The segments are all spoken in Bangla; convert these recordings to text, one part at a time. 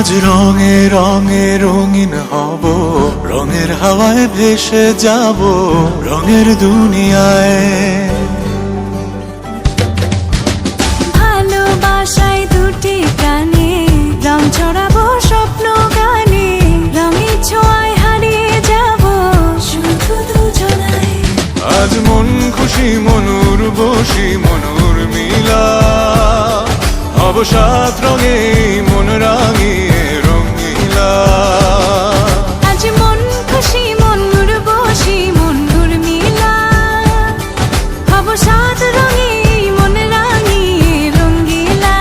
আজ রঙে রঙে রঙিন হব, রঙের হাওয়ায় ভেসে যাব রঙের দুনিয়ায়। ভালোবাসায় দুটি প্রাণে রং ছড়াবো স্বপ্ন গানে, রঙের ছোঁয়ায় হারিয়ে যাব শুধু দুজনায়। আজ মন খুশি মনুর বসি মনুর মিলা, হব সাত রঙে মন রাঙিয়ে রঙিলা। আজ মন খুশি মনুর বসি মনুর মিলা, হব সাত রঙে মন রাঙিয়ে রঙ্গিলা।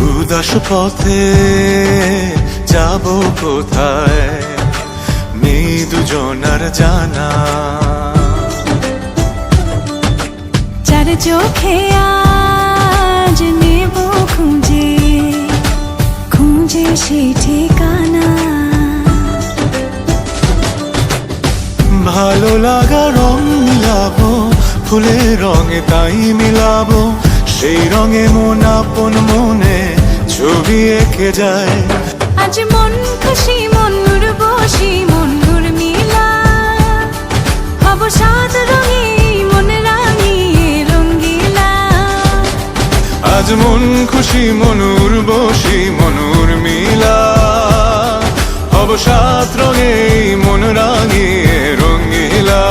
উদাস পথে যাব কোথায়, নেই দুজনার জানা। চার চোখে আজ নেব খুঁজে খুঁজে সে ঠিকানা। ভালো লাগা রং মিলাবো, ফুলের রঙে তাই মিলাবো, সেই রঙে মন আপন মনে ছবি এঁকে যায়। আজ মন খুশি মনুর বসি মনুর মিলা, হব সাত রঙে মন রাঙিয়ে রঙ্গিলা। আজ মন খুশি মনুর বসি মনুর মিলা, হব সাত রঙে মন রাঙিয়ে রঙিলা।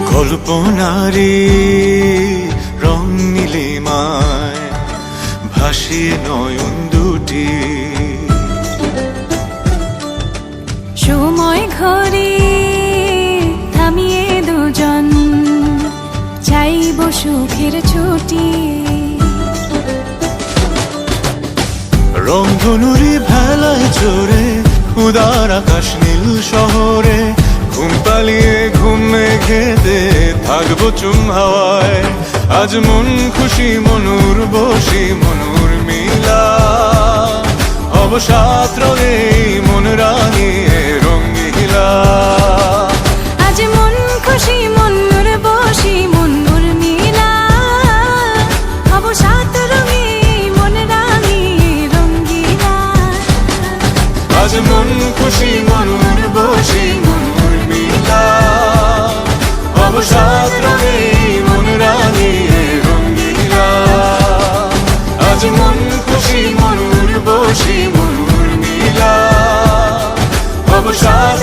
কল্পনারি রং নীলিমায় ভাসিয়ে নয়ন দুটি, সময় ঘরে থামিয়ে দুজন চাইব সুখের ছুটি। রংধনুরি ভেলায় চড়ে উদার আকাশ নীল শহরে, ঘুম পালিয়ে ঘুম মেঘেতে থাকবো চুম হাওয়ায়। আজ মন খুশি মনুর বসি মনুর মিলা, হব সাত রঙে মন রাঙিয়ে রঙিলা। আজ মন খুশি মনুর বসি মনুর মিলা, হব সাত রঙে মন রাঙিয়ে রঙ্গিলা। আজ মন খুশি মনুর বসি মনুর মিলা, হব সাত রঙে মন রাঙিয়ে রঙিলা। আজ মন খুশি মনুর বসি মনুর মিলা, হব সাত